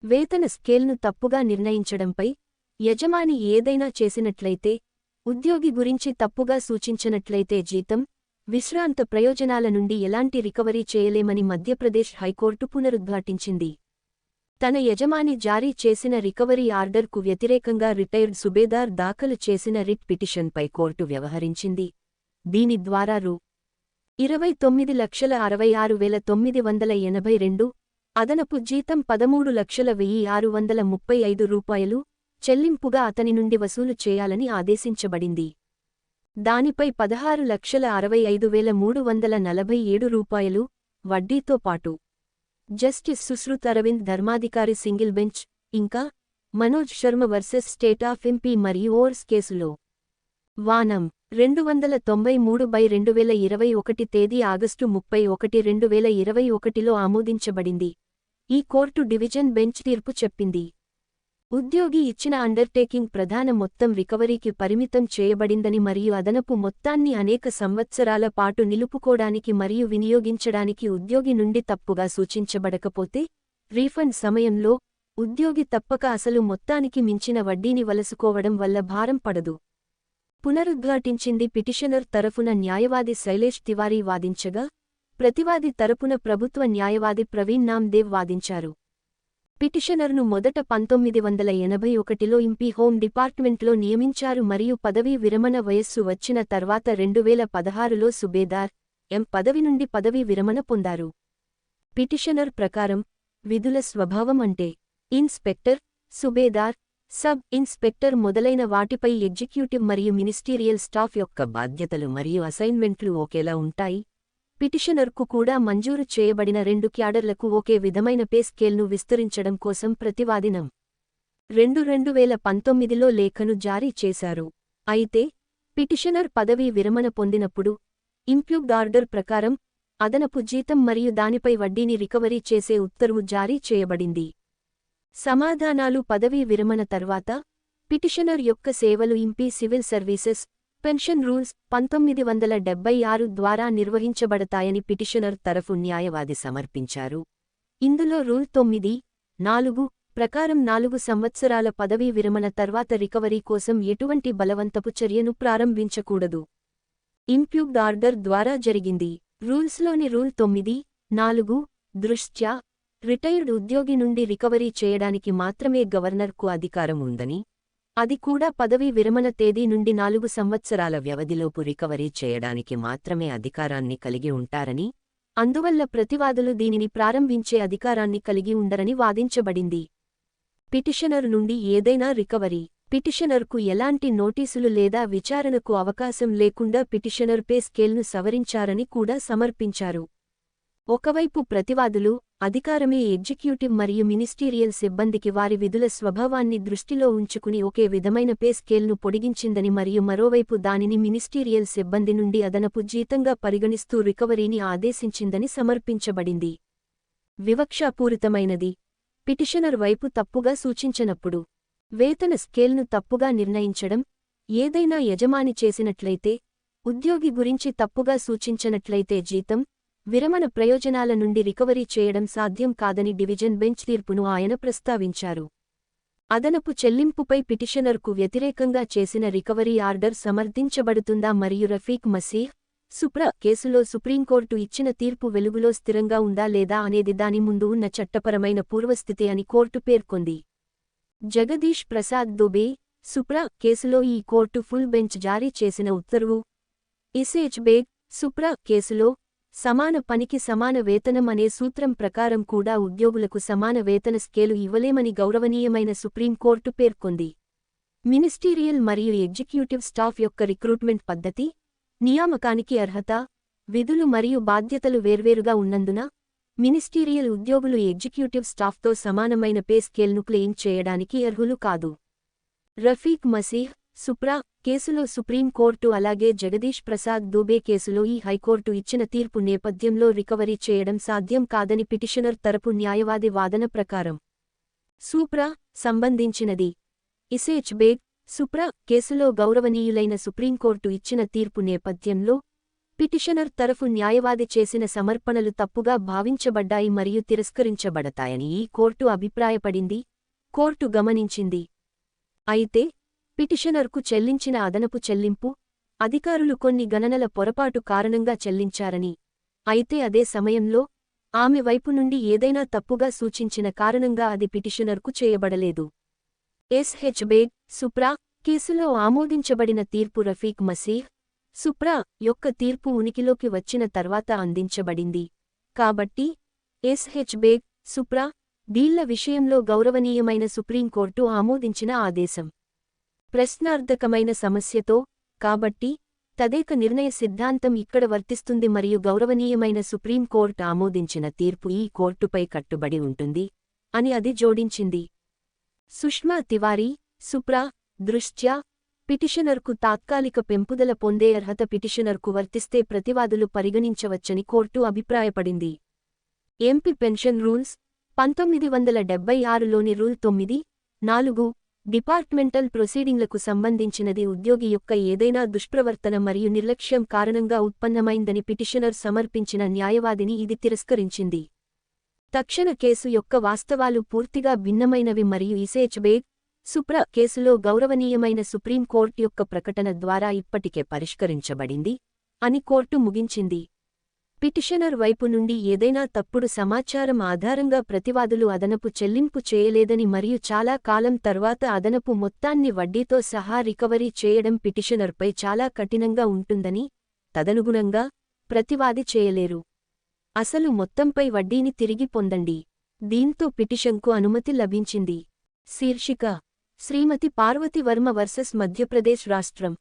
వేతన స్కేల్ను తప్పుగా నిర్ణయించడంపై యజమాని ఏదైనా చేసినట్లయితే, ఉద్యోగి గురించి తప్పుగా సూచించినట్లయితే జీతం, విశ్రాంత ప్రయోజనాల నుండి ఎలాంటి రికవరీ చేయలేమని మధ్యప్రదేశ్ హైకోర్టు పునరుద్ఘాటించింది. తన యజమాని జారీ చేసిన రికవరీ ఆర్డర్కు వ్యతిరేకంగా రిటైర్డ్ సుబేదార్ దాఖలు చేసిన రిట్ పిటిషన్పై కోర్టు వ్యవహరించింది. దీని ద్వారా రూ. 29,66,982 అదనపు జీతం రూ. 13,06,35 చెల్లింపుగా అతని నుండి వసూలు చేయాలని ఆదేశించబడింది. దానిపై రూ. 16,65,347 వడ్డీతో పాటు justice Sushrut Arvind Dharmadhikari single bench, ఇంకా Manoj Sharma versus state of MP మరియు ఓర్స్ కేసులో వానం 293/2021 తేదీ ఆగస్టు 31, 2021లో ఆమోదించబడింది. ఈ కోర్టు డివిజన్ బెంచ్ తీర్పు చెప్పింది. ఉద్యోగి ఇచ్చిన అండర్టేకింగ్ ప్రధాన మొత్తం రికవరీకి పరిమితం చేయబడిందని మరియు అదనపు మొత్తాన్ని అనేక సంవత్సరాల పాటు నిలుపుకోడానికి మరియు వినియోగించడానికి ఉద్యోగి నుండి తప్పుగా సూచించబడకపోతే, రీఫండ్ సమయంలో ఉద్యోగి తప్పక అసలు మొత్తానికి మించిన వడ్డీని వలసుకోవడం వల్ల భారం పడదు. పునరుద్ఘాటించింది. పిటిషనర్ తరఫున న్యాయవాది శైలేష్ తివారీ వాదించగా, ప్రతివాది తరపున ప్రభుత్వ న్యాయవాది ప్రవీణ్ నామ్దేవ్ వాదించారు. పిటిషనర్ను మొదట 1981లో ఇంపీ హోం డిపార్ట్మెంట్లో నియమించారు మరియు పదవీ విరమణ వయస్సు వచ్చిన తర్వాత 2016లో సుబేదార్ పదవి నుండి పదవీ విరమణ పొందారు. పిటిషనర్ ప్రకారం, విధుల స్వభావం అంటే ఇన్స్పెక్టర్, సుబేదార్, సబ్ ఇన్స్పెక్టర్ మొదలైన వాటిపై ఎగ్జిక్యూటివ్ మరియు మినిస్టీరియల్ స్టాఫ్ యొక్క బాధ్యతలు మరియు అసైన్మెంట్లు ఒకేలా ఉంటాయి. పిటిషనర్కు కూడా మంజూరు చేయబడిన 2 క్యాడర్లకు ఒకే విధమైన పే స్కేల్ను విస్తరించడం కోసం ప్రతివాదినం 2019లో లేఖను జారీ చేశారు. అయితే, పిటిషనర్ పదవీ విరమణ పొందినప్పుడు, ఇంప్యూగ్డ్ ఆర్డర్ ప్రకారం, అదనపు జీతం మరియు దానిపై వడ్డీని రికవరీ చేసే ఉత్తర్వు జారీ చేయబడింది. సమాధానాలు. పదవీ విరమణ తర్వాత, పిటిషనర్ యొక్క సేవలు ఇంపీ సివిల్ సర్వీసెస్, పెన్షన్ రూల్స్ 1976 ద్వారా నిర్వహించబడతాయని పిటిషనర్ తరఫు న్యాయవాది సమర్పించారు. ఇందులో రూల్ 9(4) ప్రకారం 4 సంవత్సరాల పదవీ విరమణ తర్వాత రికవరీ కోసం ఎటువంటి బలవంతపు చర్యను ప్రారంభించకూడదు. ఇంప్యూగ్డ్ ఆర్డర్ ద్వారా జరిగింది. రూల్స్లోని రూల్ 9(4) దృష్ట్యా, రిటైర్డ్ ఉద్యోగి నుండి రికవరీ చేయడానికి మాత్రమే గవర్నర్కు అధికారం ఉందని, అది కూడా పదవీ విరమణ తేదీ నుండి 4 సంవత్సరాల వ్యవధిలోపు రికవరీ చేయడానికి మాత్రమే అధికారాన్ని కలిగి ఉంటారని, అందువల్ల ప్రతివాదులు దీనిని ప్రారంభించే అధికారాన్ని కలిగి ఉండరని వాదించబడింది. పిటిషనర్ నుండి ఏదైనా రికవరీ. పిటిషనర్కు ఎలాంటి నోటీసులు లేదా విచారణకు అవకాశం లేకుండా పిటిషనర్ పే స్కేల్ను సవరించారని కూడా సమర్పించారు. ఒకవైపు ప్రతివాదులు, అధికారమే ఎగ్జిక్యూటివ్ మరియు మినిస్టీరియల్ సిబ్బందికి వారి విధుల స్వభావాన్ని దృష్టిలో ఉంచుకుని ఒకే విధమైన పే స్కేల్ను పొడిగించిందని మరియు మరోవైపు దానిని మినిస్టీరియల్ సిబ్బంది నుండి అదనపు జీతంగా పరిగణిస్తూ రికవరీని ఆదేశించిందని సమర్పించబడింది. వివక్షాపూరితమైనది. పిటిషనర్ వైపు తప్పుగా సూచించనప్పుడు, వేతన స్కేల్ను తప్పుగా నిర్ణయించడం, ఏదైనా యజమాని చేసినట్లయితే, ఉద్యోగి గురించి తప్పుగా సూచించనట్లయితే జీతం, విరమణ ప్రయోజనాల నుండి రికవరీ చేయడం సాధ్యం కాదని డివిజన్ బెంచ్ తీర్పును ఆయన ప్రస్తావించారు. అదనపు చెల్లింపుపై పిటిషనర్కు వ్యతిరేకంగా చేసిన రికవరీ ఆర్డర్ సమర్థించబడుతుందా మరియు రఫీక్ మసీహ్, సుప్రా కేసులో సుప్రీంకోర్టు ఇచ్చిన తీర్పు వెలుగులో స్థిరంగా ఉందా లేదా అనేది దాని ముందు ఉన్న చట్టపరమైన పూర్వస్థితి అని కోర్టు పేర్కొంది. జగదీష్ ప్రసాద్ దుబే, సుప్రా కేసులో ఈ కోర్టు ఫుల్ బెంచ్ జారీ చేసిన ఉత్తర్వు. ఇసేజ్ బేగ్, సుప్రా కేసులో సమాన పనికి సమాన వేతనం అనే సూత్రం ప్రకారం కూడా ఉద్యోగులకు సమాన వేతన స్కేలు ఇవ్వలేమని గౌరవనీయమైన సుప్రీంకోర్టు పేర్కొంది. మినిస్టీరియల్ మరియు ఎగ్జిక్యూటివ్ స్టాఫ్ యొక్క రిక్రూట్మెంట్ పద్ధతి, నియామకానికి అర్హత, విధులు మరియు బాధ్యతలు వేర్వేరుగా ఉన్నందున, మినిస్టీరియల్ ఉద్యోగులు ఎగ్జిక్యూటివ్ స్టాఫ్తో సమానమైన పే స్కేల్ను క్లెయిమ్ చేయడానికి అర్హులు కాదు. రఫీక్ మసీహ్, సుప్రా కేసులో సుప్రీంకోర్టు అలాగే జగదీష్ ప్రసాద్ దుబే కేసులో ఈ హైకోర్టు ఇచ్చిన తీర్పు నేపథ్యంలో రికవరీ చేయడం సాధ్యం కాదని పిటిషనర్ తరపు న్యాయవాది వాదన ప్రకారం. సుప్రా సంబంధించినది. ఇసేజ్ బేగ్, సుప్రా కేసులో గౌరవనీయులైన సుప్రీంకోర్టు ఇచ్చిన తీర్పు నేపథ్యంలో, పిటిషనర్ తరఫు న్యాయవాది చేసిన సమర్పణలు తప్పుగా భావించబడ్డాయి మరియు తిరస్కరించబడతాయని ఈ కోర్టు అభిప్రాయపడింది. కోర్టు గమనించింది. అయితే పిటిషనర్కు చెల్లించిన అదనపు చెల్లింపు అధికారులు కొన్ని గణనల పొరపాటు కారణంగా చెల్లించారని, అయితే అదే సమయంలో ఆమె వైపు నుండి ఏదైనా తప్పుగా సూచించిన కారణంగా అది పిటిషనర్కు చేయబడలేదు. ఎస్.హెచ్. బేగ్, సుప్రా కేసులో ఆమోదించబడిన తీర్పు రఫీక్ మసీహ్, సుప్రా యొక్క తీర్పు ఉనికిలోకి వచ్చిన తర్వాత అందించబడింది. కాబట్టి ఎస్.హెచ్. బేగ్, సుప్రా డీళ్ల విషయంలో గౌరవనీయమైన సుప్రీంకోర్టు ఆమోదించిన ఆదేశం ప్రశ్నార్థకమైన సమస్యతో, కాబట్టి తదేక నిర్ణయ సిద్ధాంతం ఇక్కడ వర్తిస్తుంది మరియు గౌరవనీయమైన సుప్రీంకోర్టు ఆమోదించిన తీర్పు ఈ కోర్టుపై కట్టుబడి ఉంటుంది అని అది జోడించింది. సుష్మా తివారీ, సుప్రా దృష్ట్యా పిటిషనర్కు తాత్కాలిక పెంపుదల పొందే అర్హత పిటిషనర్కు వర్తిస్తే ప్రతివాదులు పరిగణించవచ్చని కోర్టు అభిప్రాయపడింది. ఎంపీ పెన్షన్ రూల్స్ 1976లోని రూల్ 9(4) డిపార్ట్మెంటల్ ప్రొసీడింగ్లకు సంబంధించినది ఉద్యోగి యొక్క ఏదైనా దుష్ప్రవర్తన మరియు నిర్లక్ష్యం కారణంగా ఉత్పన్నమైందని పిటిషనర్ సమర్పించిన న్యాయవాదిని ఇది తిరస్కరించింది. తక్షణ కేసు యొక్క వాస్తవాలు పూర్తిగా భిన్నమైనవి మరియు ఎస్.హెచ్. బేగ్, సుప్రా కేసులో గౌరవనీయమైన సుప్రీంకోర్టు యొక్క ప్రకటన ద్వారా ఇప్పటికే పరిష్కరించబడింది అని కోర్టు ముగించింది. పిటిషనర్ వైపు నుండి ఏదైనా తప్పుడు సమాచారం ఆధారంగా ప్రతివాదులు అదనపు చెల్లింపు చేయలేదని మరియు చాలా కాలం తర్వాత అదనపు మొత్తాన్ని వడ్డీతో సహా రికవరీ చేయడం పిటిషనర్పై చాలా కఠినంగా ఉంటుందని, తదనుగుణంగా ప్రతివాది చేయలేరు. అసలు మొత్తంపై వడ్డీని తిరిగి పొందండి. దీంతో పిటిషన్కు అనుమతి లభించింది. శీర్షిక: శ్రీమతి పార్వతి వర్మ వర్సెస్ మధ్యప్రదేశ్ రాష్ట్రం.